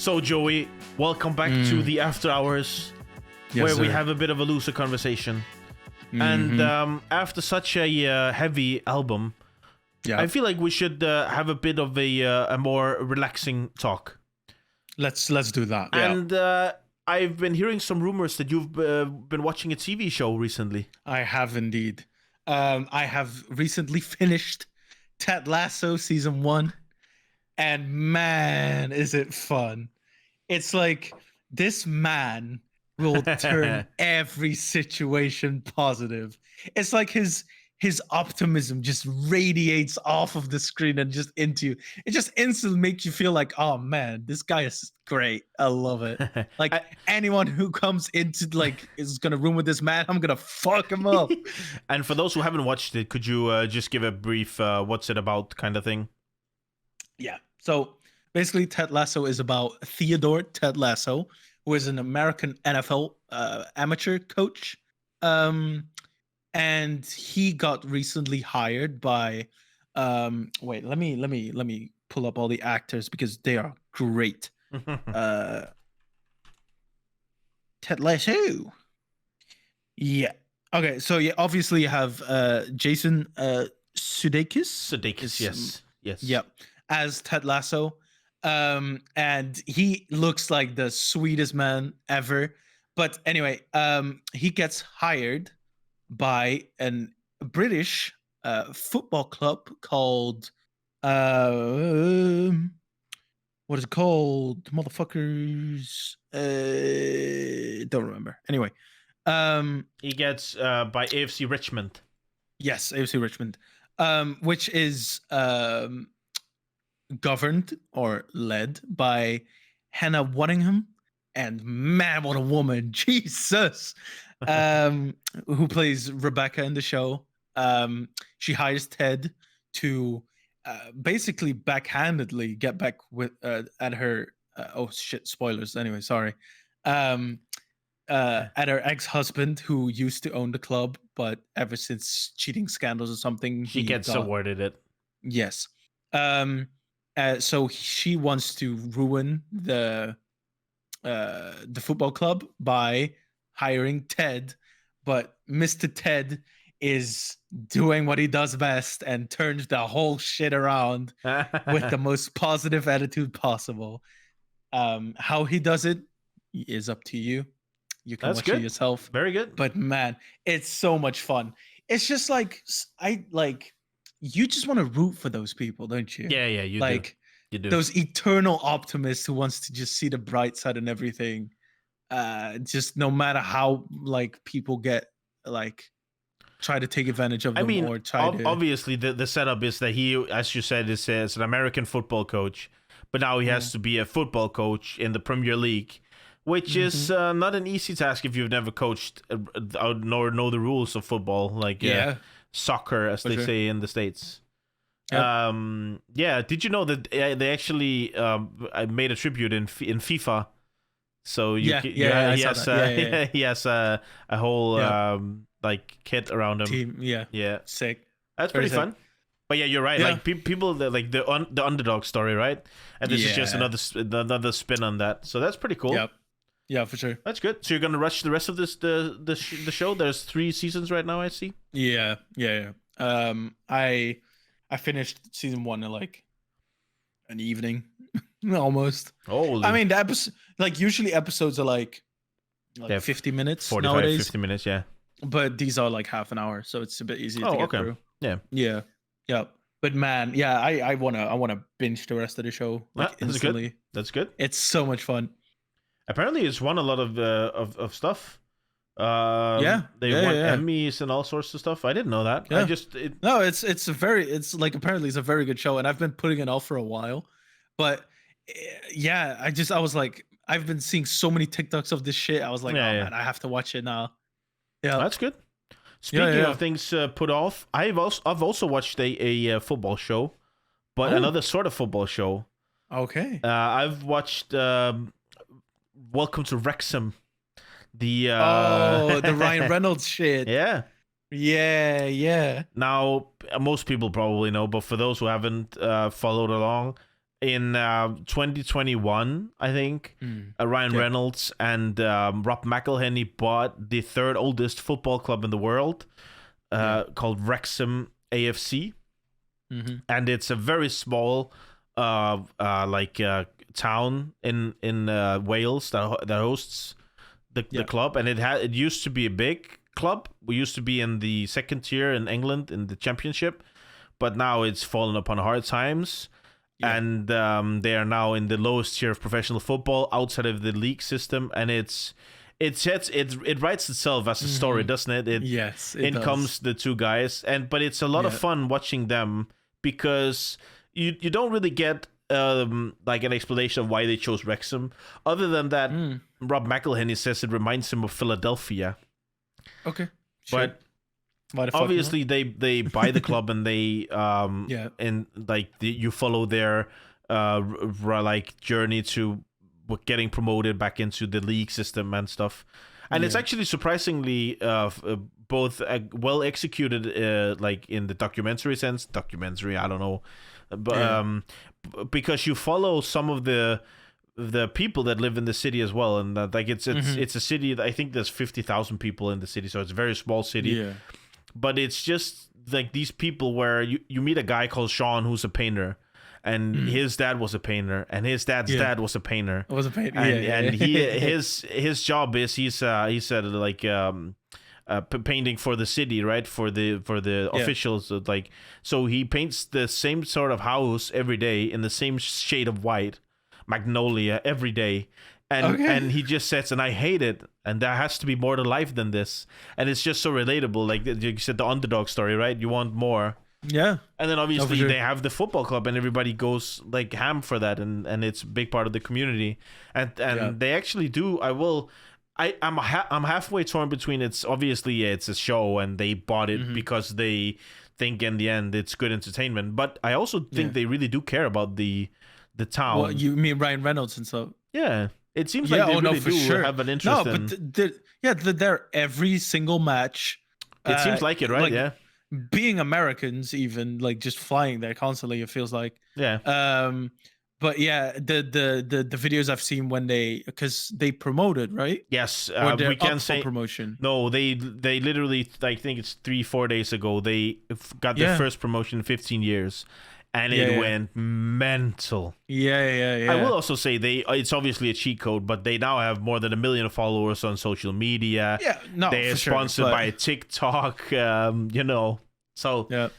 So, Joey, welcome back to the After Hours, where we have a bit of a looser conversation. And after such a heavy album, I feel like we should have a bit of a more relaxing talk. Let's do that. And I've been hearing some rumors that you've been watching a TV show recently. I have indeed. I have recently finished Ted Lasso season 1, and man, is it fun! It's like this man will turn every situation positive. It's like his optimism just radiates off of the screen and just into you. It just instantly makes you feel like, oh man, this guy is great. I love it. Like anyone who comes into is gonna room with this man, I'm gonna fuck him up. And for those who haven't watched it, could you just give a brief what's it about kind of thing? Yeah. So basically, Ted Lasso is about Theodore Ted Lasso, who is an American NFL amateur coach. And he got recently hired by wait, let me pull up all the actors because they are great. Ted Lasso. Yeah. Okay, so yeah, obviously you have Jason Sudeikis. Sudeikis, yes. Yep. As Ted Lasso. And he looks like the sweetest man ever. But anyway, he gets hired by a British football club called what is it called? Motherfuckers. Don't remember. Anyway, he gets by AFC Richmond. Yes, AFC Richmond, which is governed or led by Hannah Waddingham. And man, what a woman. Jesus. Who plays Rebecca in the show. She hires Ted to basically backhandedly get back with at her oh shit, spoilers anyway, sorry. At her ex-husband who used to own the club, but ever since cheating scandals or something, she gets awarded it. Yes. So she wants to ruin the football club by hiring Ted, but Mr. Ted is doing what he does best and turns the whole shit around with the most positive attitude possible. How he does it is up to you. You can watch it yourself. Very good. But man, it's so much fun. It's just like you just want to root for those people, don't you? Yeah, you do. You do. Those eternal optimists who wants to just see the bright side and everything. Just no matter how people get try to take advantage of them. Or try to... obviously the setup is that he, as you said, is an American football coach, but now he has to be a football coach in the Premier League, which is not an easy task if you've never coached nor know the rules of football, soccer, as they say in the States. Yep. Did you know that they actually made a tribute in FIFA? So he has a whole kit around him. Team, yeah, sick. That's pretty fun. But yeah, you're right. Yeah. People like the underdog story, right? And this is just another spin on that. So that's pretty cool. Yep. Yeah, for sure. That's good. So you're gonna rush the rest of the show. There's 3 seasons right now, I see. Yeah. I finished season 1 in an evening, almost. Holy. I mean, the episode, usually episodes are 50 minutes 45, nowadays. 50 minutes, yeah. But these are half an hour, so it's a bit easier to get through. Yeah. But man, I wanna binge the rest of the show instantly. That's good. It's so much fun. Apparently, it's won a lot of stuff. They won Emmys and all sorts of stuff. I didn't know that. Yeah. Apparently it's a very good show, and I've been putting it off for a while. But I was like, I've been seeing so many TikToks of this shit. I was like, man, I have to watch it now. Yeah, that's good. Speaking of things put off, I've also watched a football show, but another sort of football show. Okay. I've watched Welcome to Wrexham. The Ryan Reynolds shit. Yeah. Now, most people probably know, but for those who haven't followed along, in 2021, I think, Ryan Reynolds and Rob McElhenney bought the third oldest football club in the world, called Wrexham AFC, and it's a very small, town in Wales that hosts the club, and it used to be a big club. We used to be in the second tier in England in the Championship, but now it's fallen upon hard times. Yeah. And they are now in the lowest tier of professional football outside of the league system, and it writes itself as a story, doesn't it? It comes the two guys, but it's a lot of fun watching them because you don't really get like an explanation of why they chose Wrexham, other than that Rob McElhenney says it reminds him of Philadelphia. Okay, sure. But obviously they buy the club and they and like you follow their journey to getting promoted back into the league system and stuff, and it's actually surprisingly both well executed, like in the documentary I don't know, but because you follow some of the people that live in the city as well, and like it's a city that I think there's 50,000 people in the city, so it's a very small city. But it's just like these people where you meet a guy called Sean who's a painter, and his dad was a painter, and his dad's dad was a painner. And his job is he's like painting for the city, right? For the officials, like, so he paints the same sort of house every day in the same shade of white, magnolia, every day. And he just says, and I hate it, and there has to be more to life than this. And it's just so relatable. Like you said, the underdog story, right? You want more. Yeah. And then obviously they have the football club, and everybody goes like ham for that, and it's a big part of the community. And they actually do. I'm halfway torn between it's obviously it's a show, and they bought it because they think in the end it's good entertainment. But I also think they really do care about the town. Well, you mean Ryan Reynolds and stuff? Yeah. It seems like they really do have an interest in... they're every single match. It seems like it, right? Like, being Americans, even like just flying there constantly, it feels like. Yeah. But yeah, the videos I've seen when because they promoted, right? Yes, we can say promotion. No, they literally, I think it's 3-4 days ago, they got their first promotion in 15 years. And it went mental. Yeah. I will also say it's obviously a cheat code, but they now have more than 1 million followers on social media. Yeah, no, they're sponsored by TikTok. So yeah,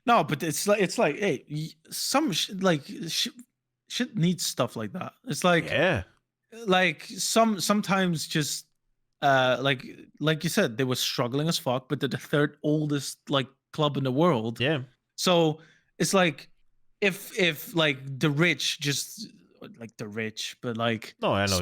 no, but it's like hey, some shit needs stuff like that. It's like like sometimes just like you said, they were struggling as fuck, but they're the third oldest like club in the world. Yeah, so. It's like if like the rich, just like the rich, but like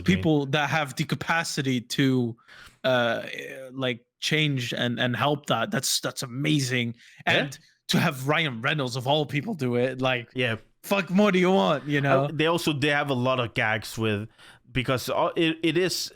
people that have the capacity to like change and help that's amazing. And to have Ryan Reynolds of all people do it, like fuck more do you want, you know? They have a lot of gags with, because it is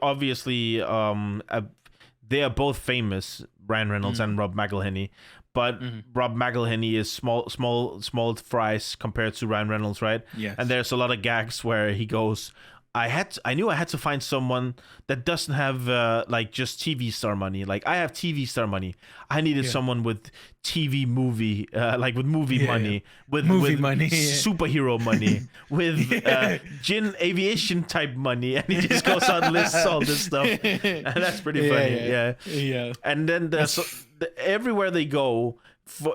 obviously they are both famous, Ryan Reynolds and Rob McElhenney. But Rob McElhenney is small fries compared to Ryan Reynolds, right? Yes. And there's a lot of gags where he goes, I knew I had to find someone that doesn't have like just TV star money. Like I have TV star money. I needed someone with TV movie, like with movie money, with money, superhero money, with gin aviation type money, and he just goes on and lists all this stuff, and that's pretty funny. Yeah. And then everywhere they go,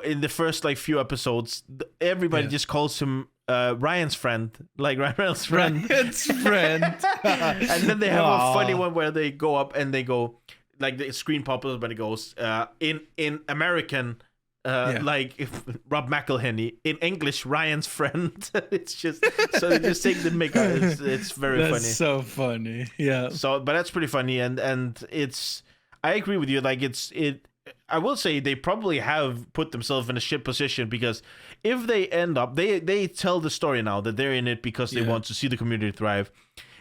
in the first like few episodes, everybody just calls him Ryan's friend, like Ryan Reynolds' friend. Ryan's friend. And then they have a funny one where they go up and they go, like the screen pops up and it goes, in American, like if Rob McElhenney, in English, Ryan's friend. It's just, so they just take the make out. It's very funny. That's so funny. Yeah. So, but that's pretty funny. And it's, I agree with you. Like I will say they probably have put themselves in a shit position, because if they end up, they tell the story now that they're in it because they want to see the community thrive.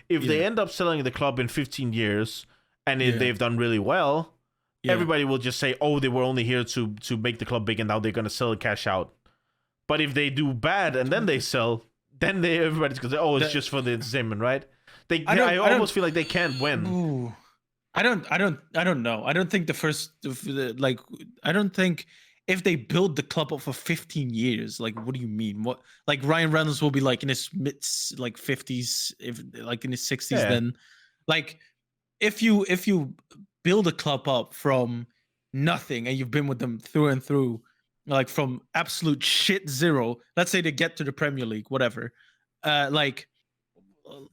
If they end up selling the club in 15 years and they've done really well, everybody will just say, oh, they were only here to make the club big and now they're going to sell and cash out. But if they do bad and then they sell, then everybody's gonna say, "Oh, it's just for the entertainment," right? I almost feel like they can't win. Ooh. I don't know. I don't think I don't think if they build the club up for 15 years, like what do you mean? What like Ryan Reynolds will be like in his mid like 50s, if like in his 60s Yeah. then. Like if you build a club up from nothing and you've been with them through and through, like from absolute shit zero, let's say they get to the Premier League, whatever. Like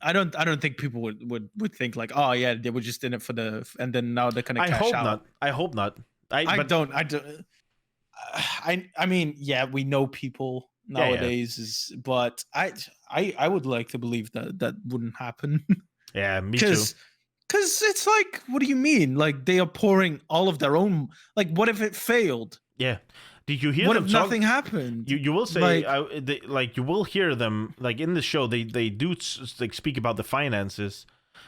I don't think people would think like, oh yeah, they were just in it for the, and then now they're gonna cash out. I hope not. I don't. I mean, yeah, we know people nowadays, but I would like to believe that wouldn't happen. Yeah, me too. Because it's like, what do you mean? Like they are pouring all of their own. Like, what if it failed? Yeah. Did you hear what them if talk? nothing happened? You will say like you will hear them like in the show. They do like speak about the finances,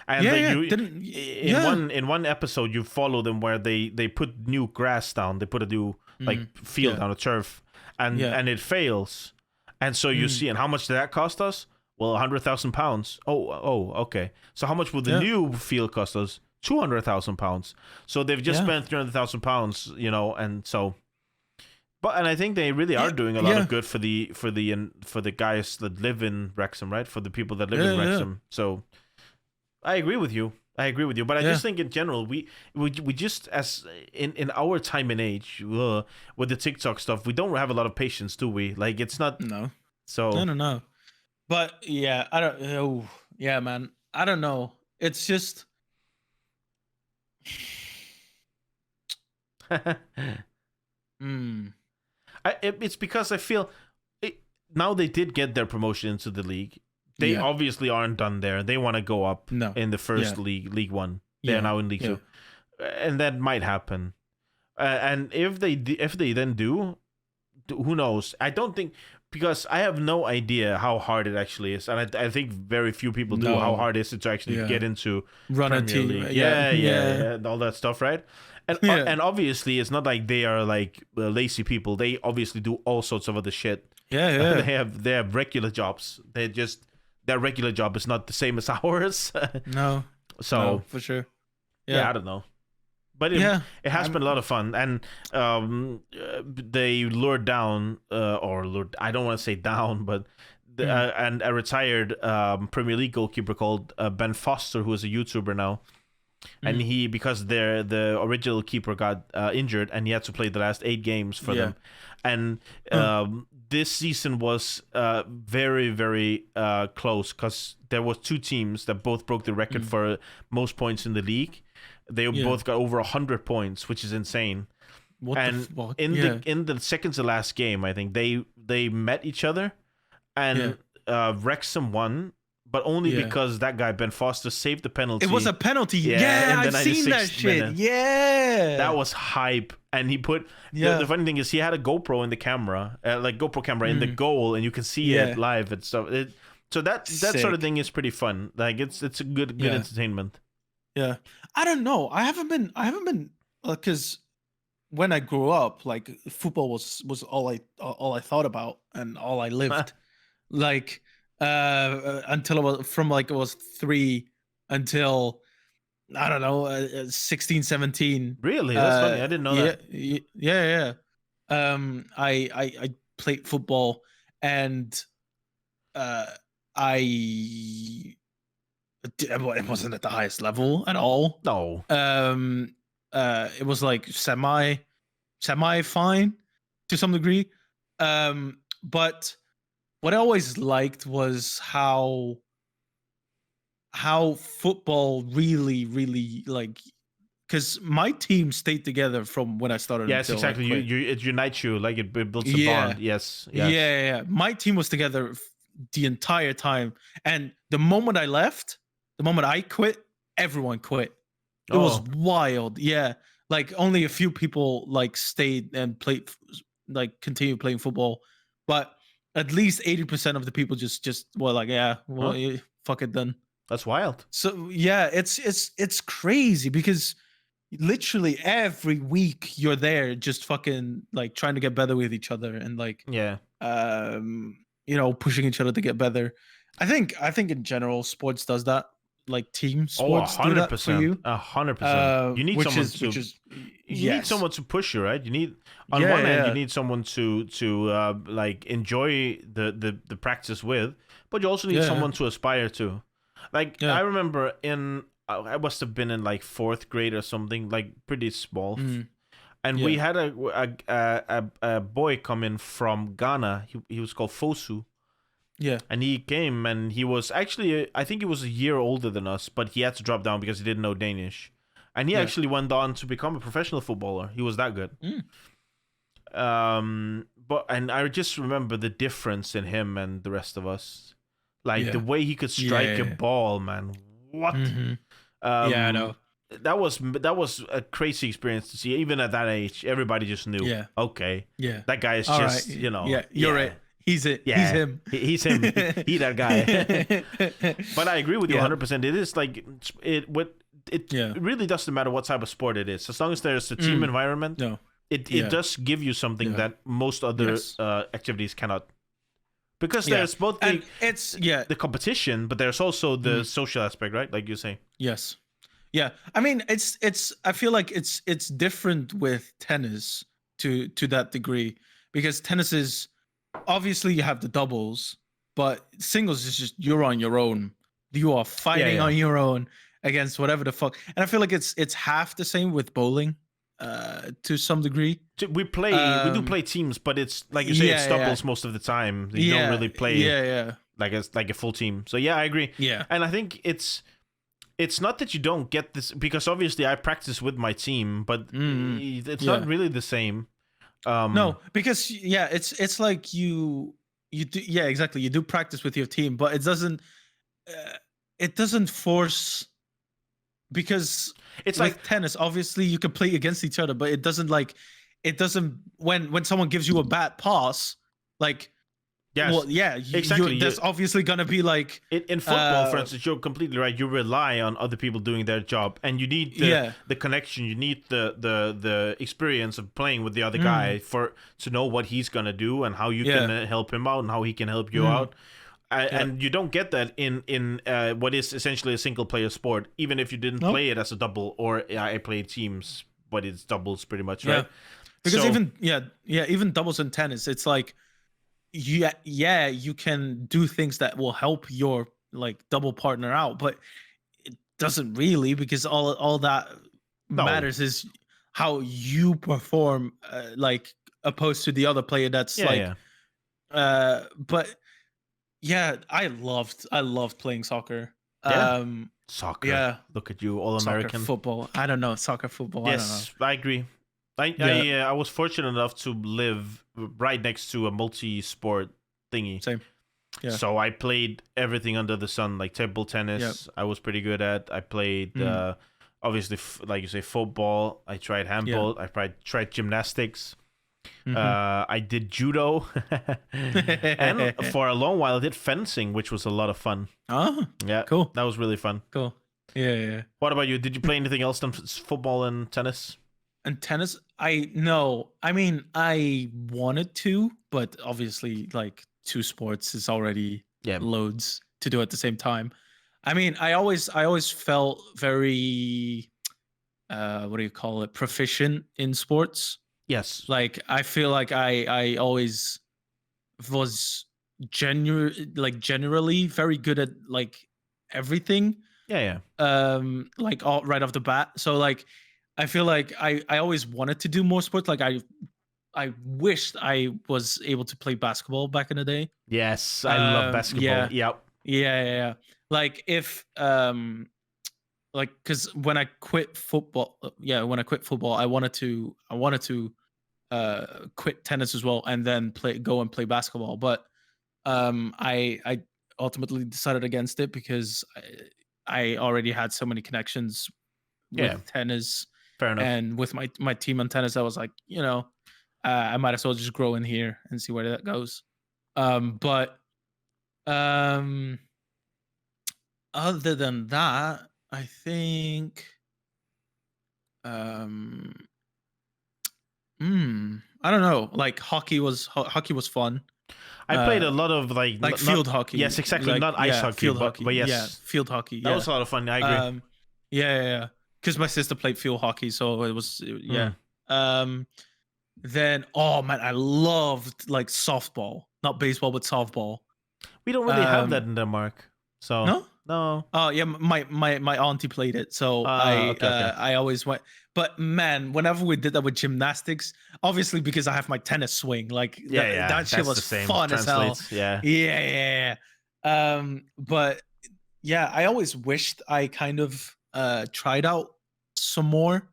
and in one episode you follow them where they put new grass down. They put a new like field down, a turf, and it fails, and so you see, and how much did that cost us? Well, £100,000. Oh, okay. So how much will the new field cost us? £200,000. So they've just spent £300,000, you know, and so. And I think they really are doing a lot of good for the guys that live in Wrexham, right? For the people that live in Wrexham. So I agree with you. But I just think in general, we just, as in our time and age, with the TikTok stuff, we don't have a lot of patience, do we? Like it's not. No. So no. But yeah, I don't. Oh yeah, man. I don't know. It's just. It's because I feel now they did get their promotion into the league. They obviously aren't done there. They want to go up in the first league, League One. They're now in League Two, and that might happen. And if they then do, who knows? I don't think, because I have no idea how hard it actually is, and I think very few people do. How hard is it to actually get into run a team? League. Yeah, and all that stuff, right? And obviously, it's not like they are like lazy people. They obviously do all sorts of other shit. Yeah. They have regular jobs. Their regular job is not the same as ours. No. So no, for sure. Yeah, I don't know. But it has been a lot of fun, and they lured down I don't want to say down, but and a retired Premier League goalkeeper called Ben Foster, who is a YouTuber now. And he, because the original keeper got injured, and he had to play the last 8 games for them. And this season was very, very close, because there was 2 teams that both broke the record for most points in the league. They both got over 100 points, which is insane. In the second to last game, I think they met each other, and Wrexham won. But only because that guy, Ben Foster, saved the penalty. It was a penalty. Yeah, I've seen that shit. Minute. Yeah. That was hype. And he put... The funny thing is, he had a GoPro in the camera, GoPro camera in the goal, and you can see it live and stuff. So that sort of thing is pretty fun. Like, it's a good entertainment. Yeah. I don't know. I haven't been... Because when I grew up, like, football was all I thought about and all I lived. Like... until it was 3 until I don't know 16, 17. Really? That's funny. I didn't know that. Yeah. I played football, and it wasn't at the highest level at all. No. It was like semi fine to some degree. But what I always liked was how football really like, because my team stayed together from when I started. Yes, exactly. It unites you, like it builds a bond. Yes. Yeah. My team was together the entire time, and the moment I left, the moment I quit, everyone quit. It was wild. Yeah, like only a few people like stayed and played, like continued playing football, but at least 80% of the people just were like, fuck it then. That's wild. So yeah, it's crazy, because literally every week you're there just fucking like trying to get better with each other, and like pushing each other to get better. I think in general sports does that. Like team Oh, sports do that for 100%. you. 100%. You need Which someone is to which is you need yes. someone to push you, right? You need on Yeah, one hand you yeah. need someone to like enjoy the practice with, but you also need Yeah. someone to aspire to. Like Yeah. I remember I must have been in like fourth grade or something, like pretty small, and we Yeah. had a boy come in from Ghana. He was called Fosu. Yeah. And he came, and he was actually, I think he was a year older than us, but he had to drop down because he didn't know Danish. And he Yeah. actually went on to become a professional footballer. He was that good. And I just remember the difference in him and the rest of us. Like the way he could strike a ball, man. What? Yeah, I know. That was a crazy experience to see. Even at that age, everybody just knew. Yeah. Okay. Yeah. That guy is All just, right. you know. Yeah, you're right. He's it. Yeah. He's him. He's him. He that guy. But I agree with you 100%. It is like it really doesn't matter what type of sport it is. As long as there's a team environment, it does give you something that most other activities cannot. Because there's both the competition, but there's also the social aspect, right? Like you say. Yes. Yeah. I mean, it's I feel like it's different with tennis to that degree, because tennis is obviously you have the doubles, but singles is just you're on your own. You are fighting on your own against whatever the fuck. And I feel like it's half the same with bowling, to some degree. We do play teams, but it's like you say, it's doubles most of the time. You don't really play like a full team. So yeah, I agree. Yeah. And I think it's not that you don't get this, because obviously I practice with my team, but it's not really the same. No, because it's like you do, exactly, you do practice with your team, but it doesn't force, because it's like tennis, obviously you can play against each other, but it doesn't when someone gives you a bad pass, like exactly. There's obviously gonna be like in football, for instance, you're completely right. You rely on other people doing their job, and you need the connection. You need the experience of playing with the other guy to know what he's gonna do and how you can help him out and how he can help you out. And you don't get that in what is essentially a single player sport, even if you didn't play it as a double, or I play teams, but it's doubles pretty much, right? Because even doubles in tennis, it's like you can do things that will help your like double partner out, but it doesn't really, because all that matters is how you perform, like opposed to the other player that's but I loved playing soccer. Soccer. Yeah. Look at you, all American. Football. I don't know. Soccer, football. Yes, I agree. I was fortunate enough to live right next to a multi-sport thingy. Same. Yeah. So I played everything under the sun, like table tennis. I was pretty good at. I played obviously, like you say, football. I tried handball. I tried gymnastics. I did judo, and for a long while I did fencing, which was a lot of fun. Oh, yeah, cool. That was really fun. Cool. Yeah. What about you? Did you play anything else than football and tennis? And tennis, I mean, I wanted to, but obviously, like, two sports is already loads to do at the same time. I mean, I always felt very, what do you call it, proficient in sports. Yes. Like, I feel like I always was generally very good at like everything. Yeah. Like all right off the bat. So like, I feel like I always wanted to do more sports. Like I wished I was able to play basketball back in the day. Yes, I love basketball. Yeah. Like if like, because when I quit football, I wanted to quit tennis as well, and then go and play basketball. But I ultimately decided against it because I already had so many connections with tennis. Fair enough. And with my team on tennis, I was like, I might as well just grow in here and see where that goes. But other than that, I think I don't know. Like hockey was fun. I played a lot of like field hockey. Yes, exactly. Like, not ice hockey, field but, hockey. but yes. Yeah, field hockey. That was a lot of fun. I agree. Yeah. Because my sister played field hockey, so it was Then man, I loved like softball, not baseball, but softball. We don't really have that in Denmark. So no. Oh yeah, my auntie played it, so I always went. But man, whenever we did that with gymnastics, obviously because I have my tennis swing, like that shit was fun as hell. Yeah. But yeah, I always wished I kind of tried out some more,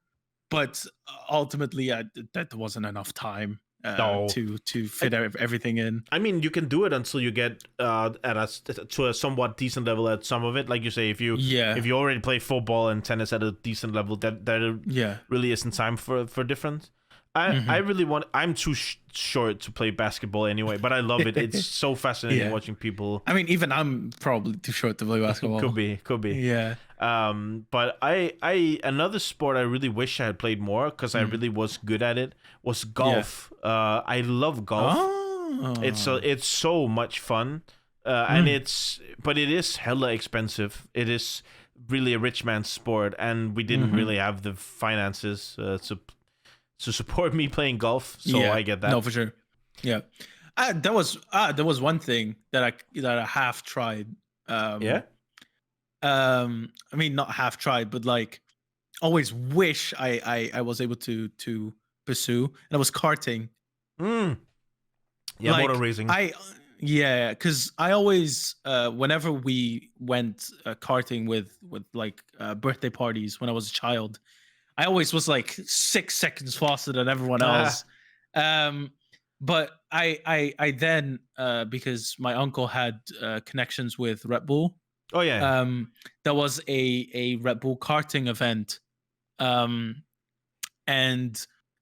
but ultimately that wasn't enough time to fit everything in. I mean, you can do it until you get to a somewhat decent level at some of it. Like you say, if you already play football and tennis at a decent level, that really isn't time for difference. I really want. I'm too short to play basketball anyway, but I love it. It's so fascinating watching people. I mean, even I'm probably too short to play basketball. Could be. Yeah. But I another sport I really wish I had played more because I really was good at it was golf. I love golf. Oh. It's so much fun, and it is hella expensive. It is really a rich man's sport, and we didn't really have the finances to support me playing golf, so I get that. No, for sure. Yeah, there was one thing that I half tried. I mean, not half tried, but like always wish I was able to pursue, and it was karting. Yeah, motor racing. Because I always whenever we went karting with like birthday parties when I was a child, I always was like 6 seconds faster than everyone else. But I then because my uncle had connections with Red Bull. Oh yeah. There was a Red Bull karting event, and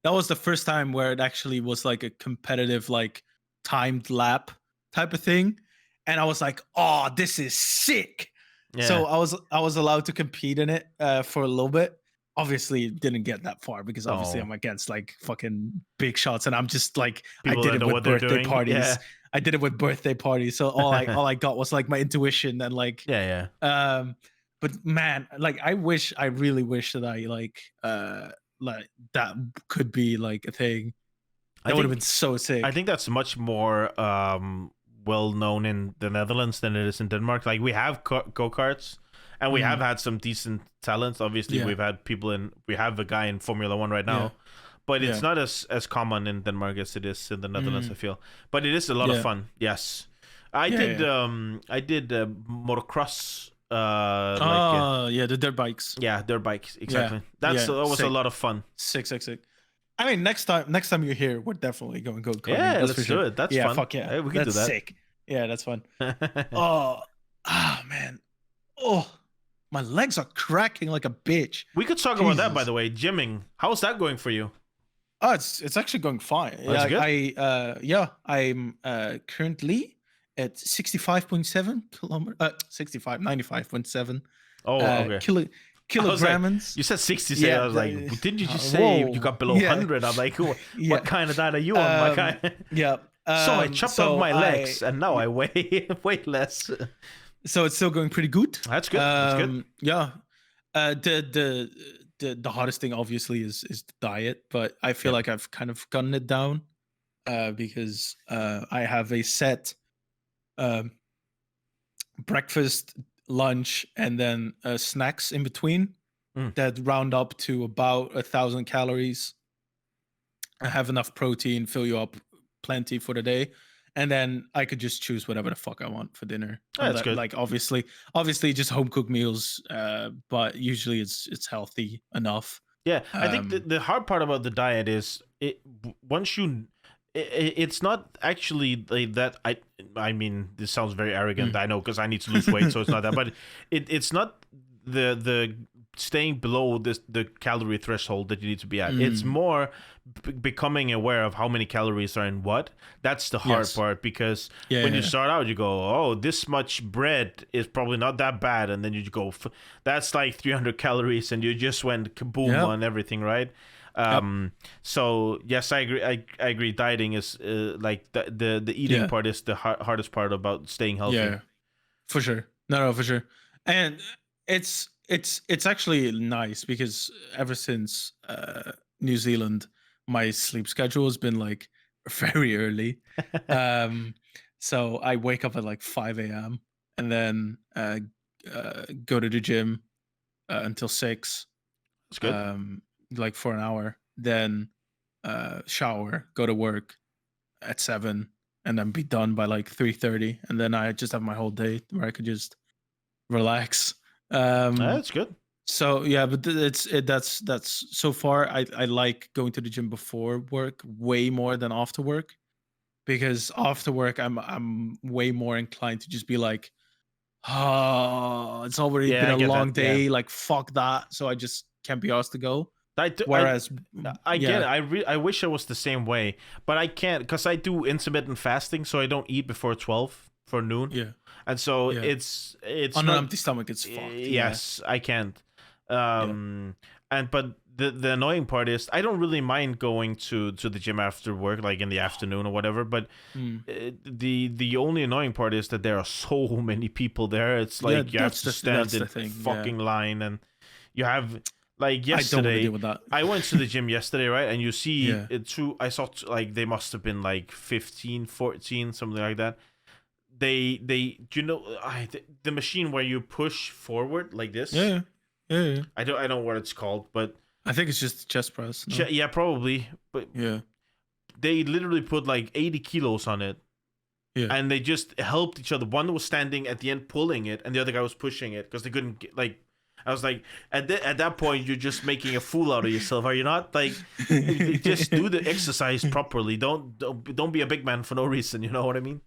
that was the first time where it actually was like a competitive, like timed lap type of thing, and I was like, "Oh, this is sick!" Yeah. So I was allowed to compete in it for a little bit. Obviously, didn't get that far because obviously I'm against like fucking big shots, and I'm just like people I did it with birthday parties. Yeah. I did it with birthday parties, so all I got was like my intuition and like But man, like I really wish that I like that could be like a thing. That would have been so sick. I think that's much more well known in the Netherlands than it is in Denmark. Like we have go-karts. And we have had some decent talents. Obviously, we have a guy in Formula 1 right now, but it's not as common in Denmark as it is in the Netherlands. I feel, but it is a lot of fun. Yes, I did motocross. The dirt bikes. Yeah, dirt bikes. Exactly. That was sick. A lot of fun. Sick. I mean, next time you're here, we're definitely going to go. Yeah, let's do it. That's fun. Fuck yeah, we can do that. Sick. Yeah, that's fun. Man. My legs are cracking like a bitch. We could talk about that, by the way. Gymming. How's that going for you? Oh, it's actually going fine. That's good. I'm currently at 65.7 kilometers. 95.7. Oh, okay. Kilograms. Like, you said 60. I was like, didn't you just say you got below 100? I'm like, what kind of diet are you on? My kind? Yeah. So I chopped off my legs, and now I weigh less. So it's still going pretty good. That's good. That's good. Yeah. The hardest thing obviously is the diet, but I feel like I've kind of gotten it down because I have a set breakfast, lunch, and then snacks in between that round up to about 1,000 calories. I have enough protein, fill you up plenty for the day. And then I could just choose whatever the fuck I want for dinner. That's good. Like obviously just home cooked meals, but usually it's healthy enough. Yeah, I think the hard part about the diet is it's not actually like that. I mean, this sounds very arrogant. I know because I need to lose weight, so it's not that. But it's not the staying below the calorie threshold that you need to be at. It's more becoming aware of how many calories are in what. That's the hard part because when you start out, you go, oh, this much bread is probably not that bad, and then you go, that's like 300 calories, and you just went kaboom on everything, right? So yes, I agree. I agree. Dieting is like the eating part is the hardest part about staying healthy. Yeah, for sure. No, for sure. And it's actually nice because ever since New Zealand, my sleep schedule has been like very early. So I wake up at like 5 a.m. and then go to the gym until 6. That's good. Like for an hour, then shower, go to work at 7, and then be done by like 3:30, and then I just have my whole day where I could just relax. That's good. So yeah, but that's so far. I like going to the gym before work way more than after work, because after work I'm way more inclined to just be like, oh, it's already been I a get long that, day. Like fuck that. So I just can't be asked to go. Whereas I get it. I wish I was the same way, but I can't because I do intermittent fasting, so I don't eat before 12 for noon. Yeah, and so it's on not, an empty stomach. It's fucked. Yes, I can't. And but the annoying part is I don't really mind going to the gym after work, like in the afternoon or whatever. But the only annoying part is that there are so many people there. It's like you have to stand in fucking line, and you have. Like yesterday, I went to the gym yesterday, right? And you see I saw like they must have been like 15, 14, something like that. They the machine where you push forward like this. Yeah. I don't know what it's called, but I think it's just chest press. No? Yeah, probably. But they literally put like 80 kilos on it. Yeah. And they just helped each other. One was standing at the end pulling it, and the other guy was pushing it because they couldn't get, like. I was like, at that point, you're just making a fool out of yourself, are you not? Like, just do the exercise properly. Don't be a big man for no reason. You know what I mean?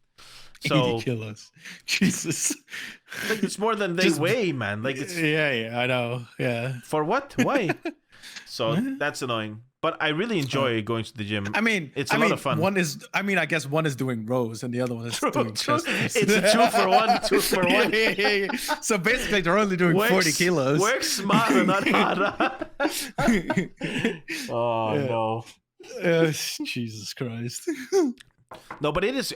So 80 kilos, Jesus. Like, it's more than they weigh, man. Like, it's I know. Yeah. For what? Why? So that's annoying. But I really enjoy going to the gym. I mean, it's a lot of fun. I guess one is doing rows and the other one is doing chest press. It's a 2 for 1, 2 for 1. Yeah. So basically, they're only doing 40 kilos. Work smarter, not harder. No. Jesus Christ. No, but it is.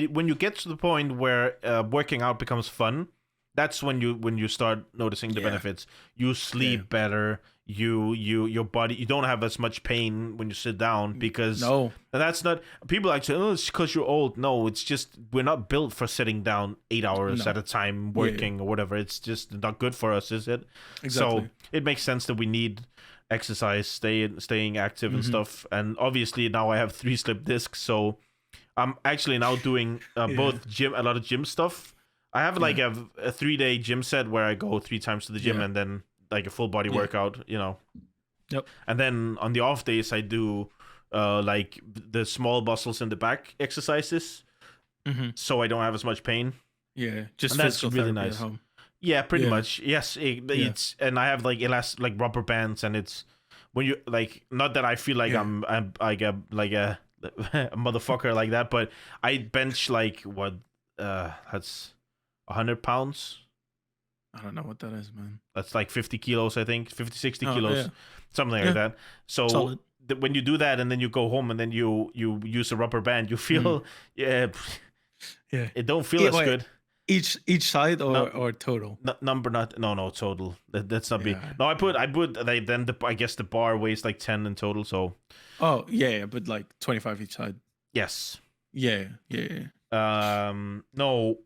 When you get to the point where working out becomes fun, that's when you start noticing the benefits. You sleep better. Your body, you don't have as much pain when you sit down because that's not, people like say, oh, it's because you're old. No, it's just we're not built for sitting down 8 hours at a time working or whatever. It's just not good for us, is it? Exactly. So it makes sense that we need exercise, staying active and stuff. And obviously now I have 3 slip discs, so I'm actually now doing both a lot of gym stuff. I have like a 3-day gym set where I go 3 times to the gym and then like a full body workout, you know. Yep. And then on the off days, I do like the small muscles in the back exercises, so I don't have as much pain. Yeah, just and that's really nice. At home. Yeah, pretty much. Yes, it's and I have like like rubber bands, and it's when you like, not that I feel like I'm like a motherfucker like that, but I bench like what that's 100 pounds. I don't know what that is, man. That's like 50 kilos, I think. 50, 60 kilos. Something like that. So when you do that and then you go home and then you use a rubber band, you feel, it don't feel as good. Each side or total? No, total. That's not big. No, I put like, then I guess the bar weighs like 10 in total, so. Oh, yeah, but like 25 each side. Yes. Yeah. No.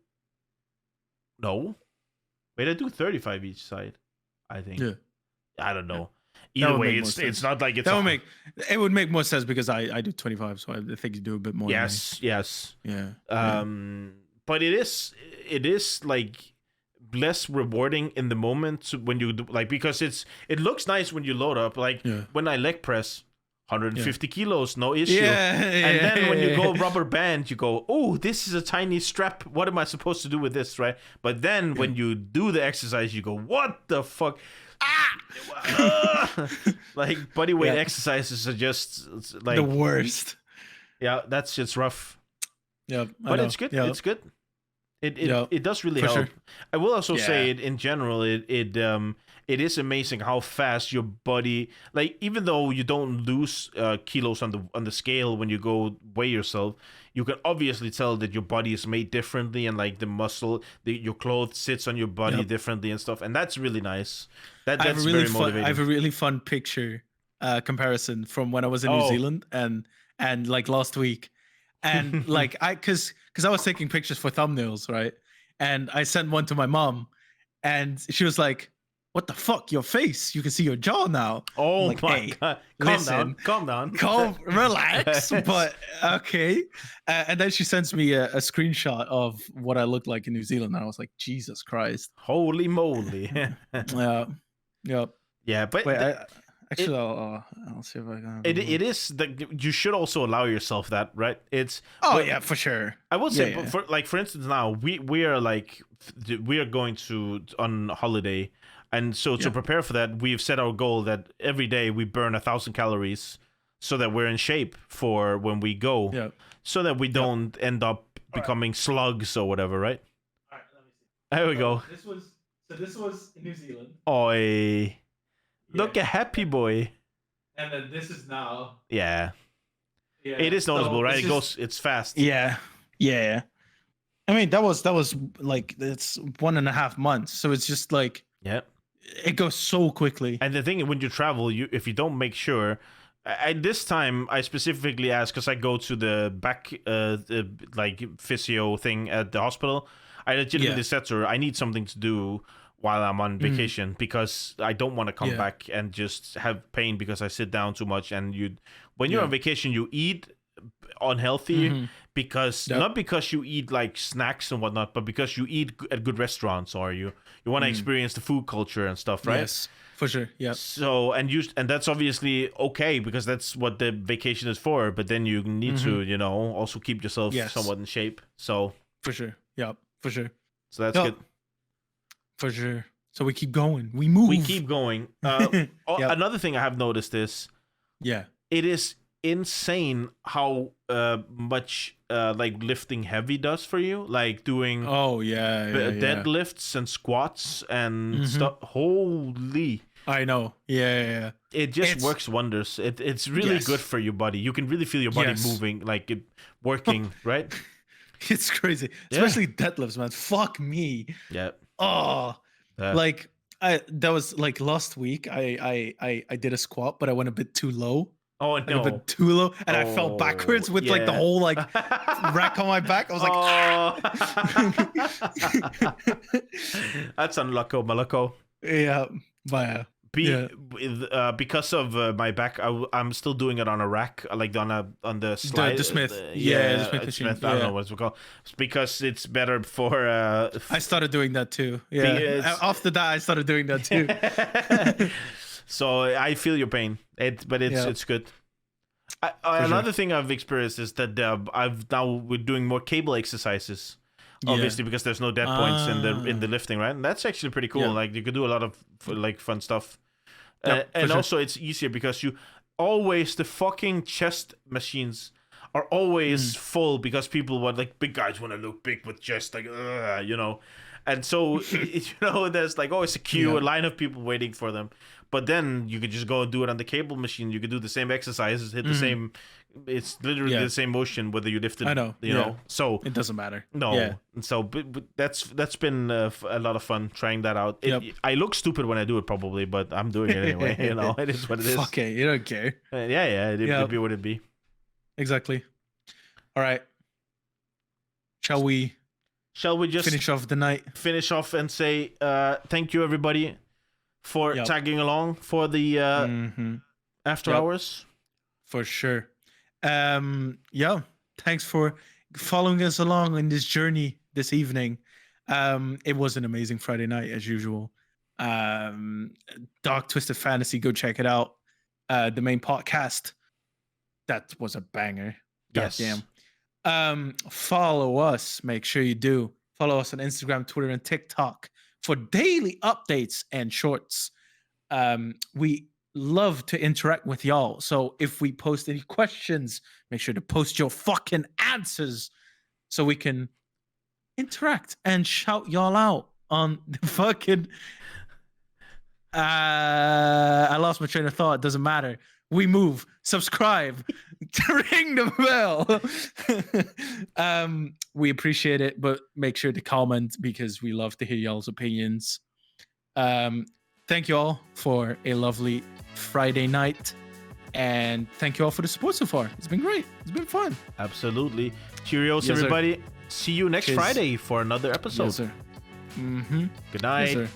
Wait, I do 35 each side, I think. Yeah. I don't know. Either way, it's not like it's... It would make more sense because I do 25, so I think you do a bit more. Yes. Yeah. But it is like less rewarding in the moment when you do, like, because it looks nice when you load up. Like when I leg press, 150 kilos, no issue. And then when you go rubber band, you go, oh, this is a tiny strap. What am I supposed to do with this, right? But then when you do the exercise, you go, what the fuck? Like body weight exercises are just like the worst. Yeah, that's just rough. Yeah, but it's good. Yeah. It's good. It does really for help. sure. I will also Yeah. say it in general. It is amazing how fast your body, like, even though you don't lose kilos on the scale when you go weigh yourself, you can obviously tell that your body is made differently, and like the muscle, your clothes sits on your body Yep. differently and stuff, and that's really nice. I have That's a really very fun. I have motivating. a really fun picture comparison from when I was in New Oh. Zealand and like last week, and like because I was taking pictures for thumbnails, right? And I sent one to my mom, and she was like, "What the fuck? Your face? You can see your jaw now." I'm Oh like, my "Hey, god! listen, Calm down. relax." But okay. And then she sends me a screenshot of what I looked like in New Zealand, and I was like, "Jesus Christ!" Holy moly! Yeah. Yeah, but Wait, it I'll see if I can. it is that you should also allow yourself that, right? It's Oh but yeah, for sure. I would say, Yeah, but for instance, now we are like we are going to on holiday, and so to Yeah. prepare for that, we've set our goal that every day we burn 1,000 calories, so that we're in shape for when we go, Yeah. so that we don't end up becoming slugs or whatever, right? All right, let me see. There we go. This was in New Zealand. Oi, look a happy boy. And then this is now. Yeah, Yeah. it is noticeable, right? It's fast. Yeah. Yeah. I mean, that was like it's 1.5 months, so it's just like Yeah. it goes so quickly. And the thing, when you travel, if you don't make sure, this time I specifically asked because I go to the back, like physio thing at the hospital. I legitimately said to her, I need something to do while I'm on vacation because I don't want to come back and just have pain because I sit down too much. And when you're on vacation, you eat unhealthy because not because you eat like snacks and whatnot, but because you eat at good restaurants, or you want to experience the food culture and stuff, right? Yes, for sure. Yeah. So and that's obviously okay because that's what the vacation is for. But then you need to also keep yourself somewhat in shape. So for sure. Yeah, for sure. So that's good. For sure. So we keep going. We move. We keep going. Another thing I have noticed is it is insane how much like lifting heavy does for you, like doing deadlifts and squats and stuff. Holy, I know. Yeah. It just works wonders. It's really good for your body. You can really feel your body moving, like it working, right? It's crazy, especially deadlifts, man. Fuck me. Yeah. Like that was like last week. I did a squat, but I went a bit too low. Oh no! A bit too low, and I fell backwards with like the whole like rack on my back. I was like, "That's unlucky, Malako." Yeah, but because of my back, I'm still doing it on a rack, like on the slide. The Smith, the Smith machine. I don't know what it's called. It's because it's better for. I started doing that too. Yeah, after that, I started doing that too. So I feel your pain, but it's good. Another thing I've experienced is that we're doing more cable exercises, obviously because there's no dead points in the lifting, right? And that's actually pretty cool. Like you could do a lot of like fun stuff, and also it's easier because the fucking chest machines are always full because people want, like, big guys want to look big with chest, like and so there's like always a queue, a line of people waiting for them. But then you could just go and do it on the cable machine. You could do the same exercises, hit the same. It's literally the same motion whether you lift it. I know. So it doesn't matter. No. Yeah. So, but that's been a lot of fun trying that out. I look stupid when I do it, probably, but I'm doing it anyway. It is what it is. Fuck it, you don't care. It'd be what it'd be. Exactly. All right. Shall we just finish off the night? Finish off and say thank you, everybody, for tagging along for the after hours. For sure. Thanks for following us along in this journey this evening. It was an amazing Friday night as usual. Dark Twisted Fantasy, go check it out. The main podcast. That was a banger. Goddamn. Follow us. Make sure you do. Follow us on Instagram, Twitter, and TikTok for daily updates and shorts. We love to interact with y'all. So if we post any questions, make sure to post your fucking answers so we can interact and shout y'all out on the fucking. I lost my train of thought. Doesn't matter. We move. Subscribe. Ring the bell. We appreciate it, but make sure to comment because we love to hear y'all's opinions. Thank you all for a lovely Friday night. And thank you all for the support so far. It's been great. It's been fun. Absolutely. Cheerios, Yes, everybody. See you next Cheers. Friday for another episode. Yes, sir. Good night. Yes, sir.